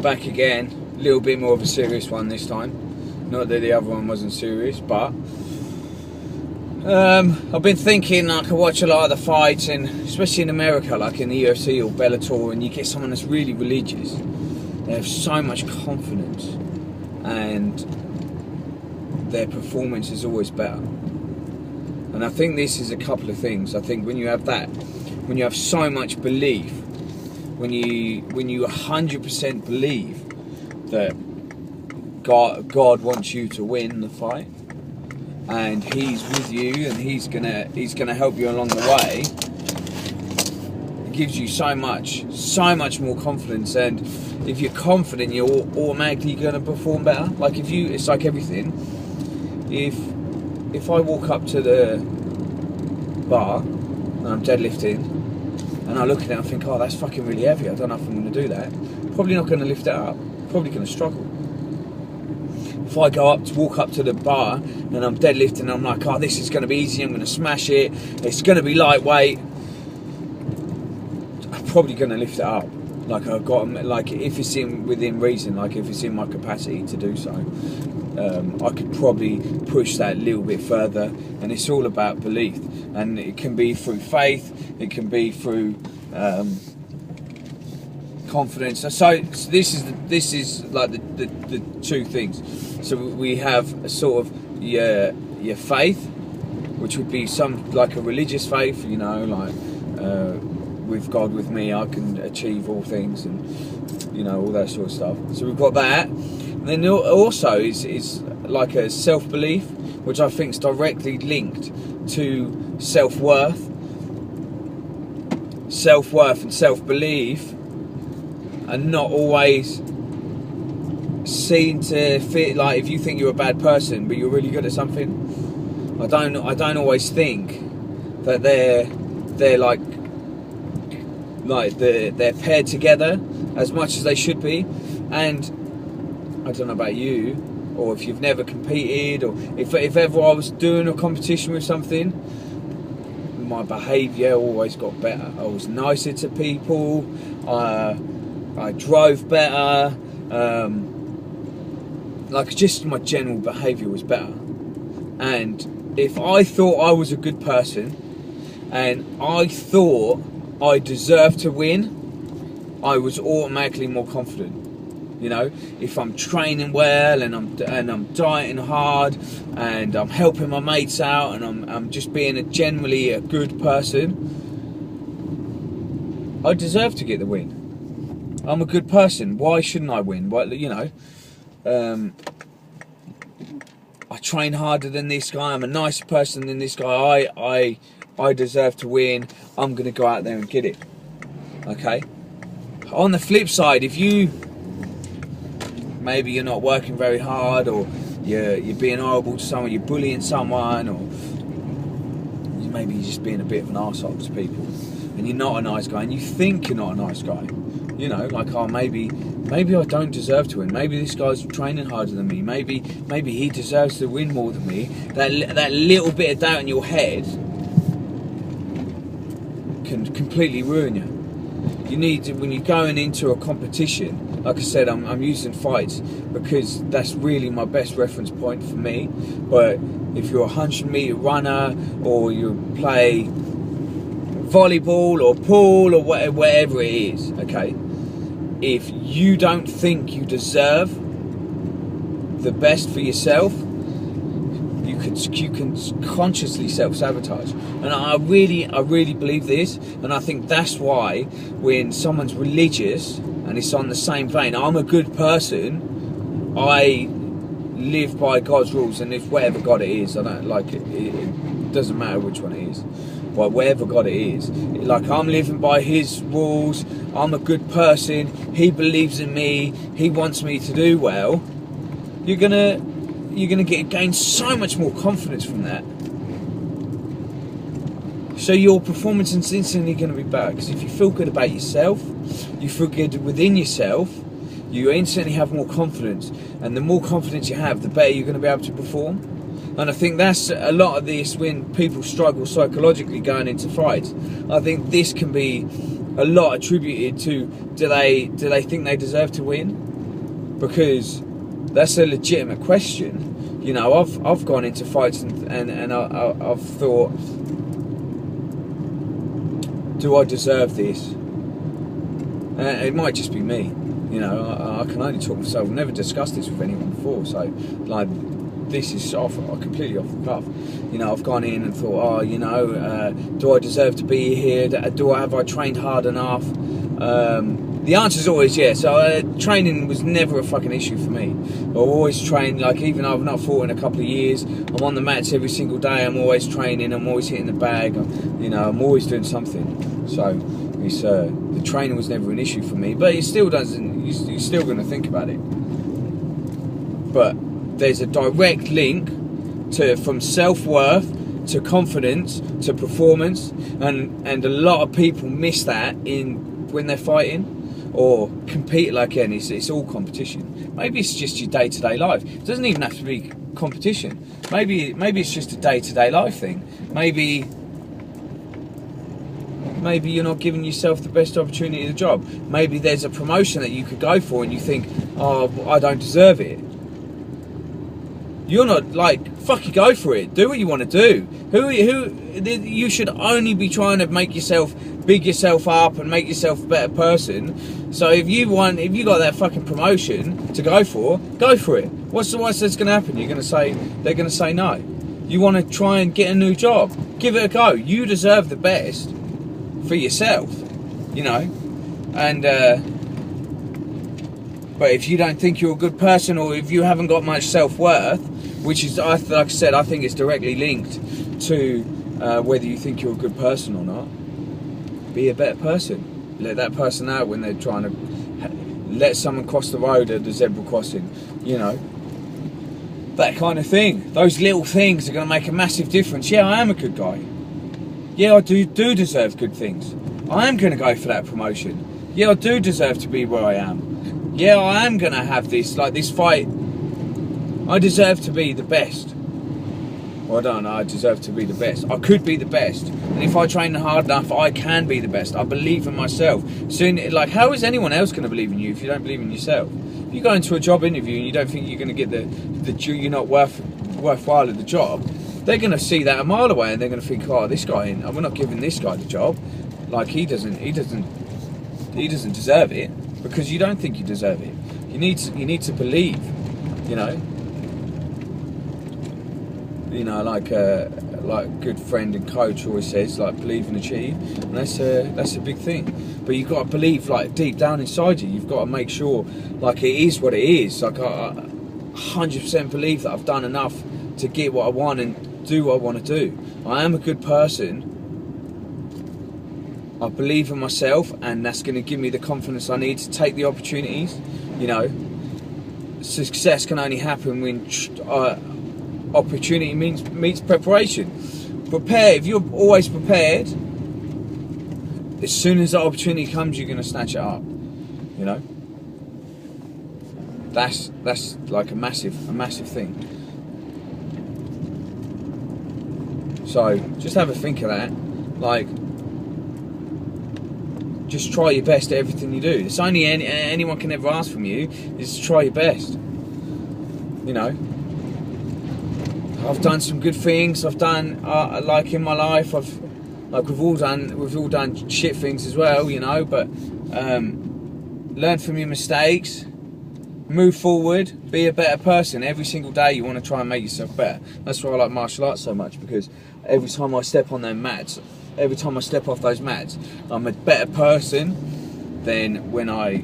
back again, a little bit more of a serious one this time. Not that the other one wasn't serious, but I've been thinking I could watch a lot of the fights, and especially in America, like in the UFC or Bellator, and you get someone that's really religious. They have so much confidence, and their performance is always better. And I think this is a couple of things. I think when you have that, when you have so much belief, when you 100% believe that God wants you to win the fight, and He's with you, and He's gonna help you along the way, it gives you so much more confidence. And if you're confident, you're automatically gonna perform better. Like it's like everything. If I walk up to the bar and I'm deadlifting, and I look at it and I think, oh, that's fucking really heavy, I don't know if I'm going to do that, probably not going to lift it up, probably going to struggle. If I walk up to the bar and I'm deadlifting and I'm like, oh, this is going to be easy, I'm going to smash it, it's going to be lightweight, I'm probably going to lift it up. Like if it's within reason, like if it's in my capacity to do so, I could probably push that a little bit further. And it's all about belief, and it can be through faith, it can be through confidence. So this is like the two things. So we have a sort of your faith, which would be like a religious faith, you know, like with God with me, I can achieve all things, and you know, all that sort of stuff. So we've got that. And then also is like a self-belief, which I think is directly linked to self-worth. Self-worth and self-belief are not always seen to fit. Like if you think you're a bad person but you're really good at something, I don't always think that they're like they're paired together as much as they should be. And I don't know about you, or if you've never competed, or if ever I was doing a competition with something, my behaviour always got better. I was nicer to people, I drove better, like just my general behaviour was better. And if I thought I was a good person, and I thought I deserved to win, I was automatically more confident. You know, if I'm training well and I'm dieting hard and I'm helping my mates out and I'm just being generally a good person, I deserve to get the win. I'm a good person. Why shouldn't I win? Well, you know, I train harder than this guy. I'm a nicer person than this guy. I deserve to win. I'm going to go out there and get it. Okay. On the flip side, if maybe you're not working very hard, or you're being horrible to someone, you're bullying someone, or maybe you're just being a bit of an arsehole to people, and you're not a nice guy, and you think you're not a nice guy, you know, like, oh, maybe I don't deserve to win, maybe this guy's training harder than me, maybe he deserves to win more than me. That little bit of doubt in your head can completely ruin you. You need to, when you're going into a competition, like I said, I'm using fights because that's really my best reference point for me. But if you're a 100-meter runner, or you play volleyball or pool or whatever it is, okay, if you don't think you deserve the best for yourself, you can consciously self-sabotage. And I really believe this, and I think that's why when someone's religious and it's on the same vein, I'm a good person, I live by God's rules, and if whatever God it is, I don't like it, it doesn't matter which one it is, but whatever God it is, like I'm living by His rules, I'm a good person, He believes in me, He wants me to do well, you're gonna gain so much more confidence from that. So your performance is instantly going to be better, because if you feel good about yourself, you feel good within yourself, you instantly have more confidence, and the more confidence you have, the better you're going to be able to perform. And I think that's a lot of this when people struggle psychologically going into fights. I think this can be a lot attributed to do they think they deserve to win? because that's a legitimate question. You know, I've gone into fights and I've thought, do I deserve this? It might just be me. You know, I can only talk myself. I've never discussed this with anyone before, so like, this is completely off the cuff. You know, I've gone in and thought, oh, you know, do I deserve to be here? Have I trained hard enough? The answer is always yes. So training was never a fucking issue for me. I've always trained, like, even though I've not fought in a couple of years, I'm on the mats every single day. I'm always training. I'm always hitting the bag. You know, I'm always doing something. So it's the training was never an issue for me. But it still doesn't. You're still going to think about it. But there's a direct link from self-worth to confidence to performance, and a lot of people miss that when they're fighting or compete. Like, and it's all competition. Maybe it's just your day-to-day life. It doesn't even have to be competition. Maybe it's just a day-to-day life thing. Maybe you're not giving yourself the best opportunity of the job. Maybe there's a promotion that you could go for and you think, oh, I don't deserve it. You're not, like, fuck you, go for it. Do what you want to do. You should only be trying to make yourself, big yourself up and make yourself a better person. So if you got that fucking promotion to go for it. What's that's going to happen? They're going to say no. You want to try and get a new job. Give it a go. You deserve the best for yourself, you know. And but if you don't think you're a good person, or if you haven't got much self-worth, which is, like I said, I think it's directly linked to whether you think you're a good person or not, be a better person. Let that person out when they're trying to let someone cross the road at the zebra crossing, you know. That kind of thing. Those little things are going to make a massive difference. Yeah, I am a good guy. Yeah, I do deserve good things. I am going to go for that promotion. Yeah, I do deserve to be where I am. Yeah, I am going to have this fight. I deserve to be the best. Well, I don't know, I deserve to be the best. I could be the best. And if I train hard enough, I can be the best. I believe in myself. Soon, like, how is anyone else going to believe in you if you don't believe in yourself? If you go into a job interview and you don't think you're going to get you're not worthwhile at the job, they're going to see that a mile away and they're going to think, oh, this guy, we're not giving this guy the job. Like, he doesn't deserve it, because you don't think you deserve it. You need to believe, you know. You know, like a good friend and coach always says, like, believe and achieve, and that's a big thing. But you've got to believe, like, deep down inside you. You've got to make sure, like, it is what it is. Like, I 100% believe that I've done enough to get what I want and do what I want to do. I am a good person. I believe in myself, and that's going to give me the confidence I need to take the opportunities. You know, success can only happen when opportunity meets preparation. Prepare. If you're always prepared, as soon as that opportunity comes, you're going to snatch it up. You know, that's like a massive thing. So just have a think of that. Like, just try your best at everything you do. It's only anyone can ever ask from you is to try your best. You know, I've done some good things. I've done like in my life. We've all done shit things as well. You know, but learn from your mistakes. Move forward. Be a better person. Every single day you want to try and make yourself better. That's why I like martial arts so much, because every time I step on them mats, every time I step off those mats, I'm a better person than when I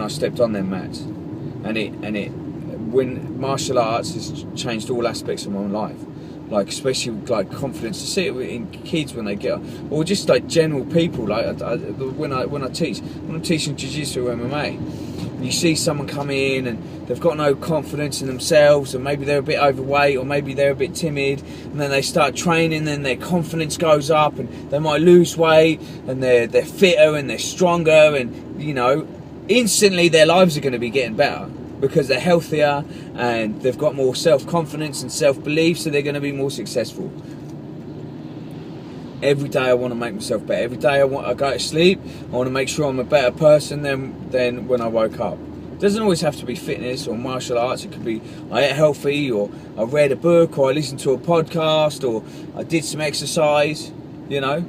stepped on them mats. When martial arts has changed all aspects of my life, like, especially like confidence. To see it in kids when they get, or just like general people. Like when I'm teaching jiu-jitsu or MMA, you see someone come in and they've got no confidence in themselves, and maybe they're a bit overweight, or maybe they're a bit timid, and then they start training, then their confidence goes up, and they might lose weight, and they're fitter and they're stronger, and, you know, instantly their lives are going to be getting better, because they're healthier and they've got more self-confidence and self-belief, so they're going to be more successful. Every day I want to make myself better. Every day I go to sleep, I want to make sure I'm a better person than when I woke up. It doesn't always have to be fitness or martial arts. It could be I ate healthy, or I read a book, or I listened to a podcast, or I did some exercise, you know.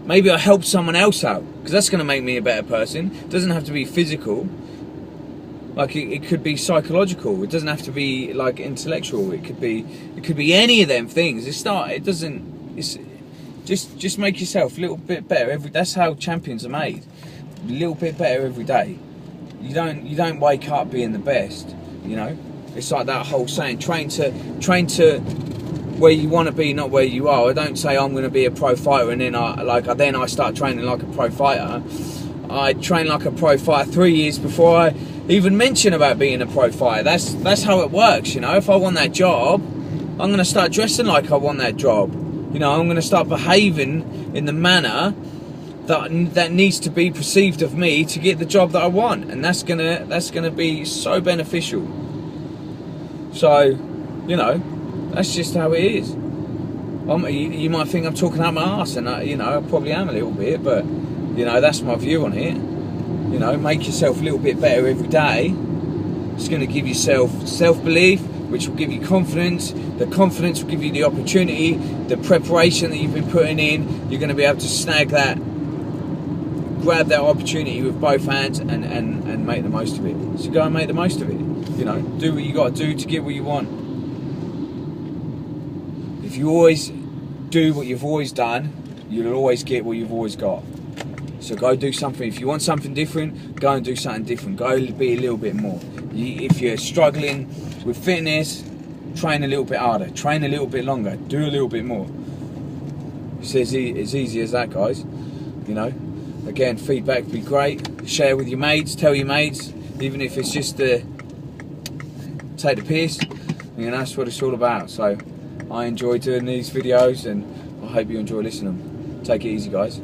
Maybe I helped someone else out, because that's going to make me a better person. It doesn't have to be physical. Like it could be psychological. It doesn't have to be like intellectual. It could be any of them things. Just make yourself a little bit better that's how champions are made. A little bit better every day. You don't wake up being the best, you know. It's like that whole saying, train to where you want to be, not where you are. I don't say I'm going to be a pro fighter and then I start training like a pro fighter. I train like a pro fighter 3 years before I even mention about being a pro fighter. That's how it works, you know. If I want that job, I'm going to start dressing like I want that job. You know, I'm going to start behaving in the manner that needs to be perceived of me to get the job that I want, and that's gonna be so beneficial. So, you know, that's just how it is. You might think I'm talking out my arse, and you know, I probably am a little bit, but you know, that's my view on it. You know, make yourself a little bit better every day. It's going to give yourself self-belief, which will give you confidence. The confidence will give you the opportunity, the preparation that you've been putting in. You're going to be able to snag that, grab that opportunity with both hands and make the most of it. So go and make the most of it. You know, do what you got to do to get what you want. If you always do what you've always done, you'll always get what you've always got. So go do something. If you want something different, go and do something different. Go be a little bit more. If you're struggling with fitness, train a little bit harder. Train a little bit longer. Do a little bit more. It's as easy as that, guys. You know. Again, feedback would be great. Share with your mates. Tell your mates, even if it's just to take the piss. You know, that's what it's all about. So I enjoy doing these videos, and I hope you enjoy listening to them. Take it easy, guys.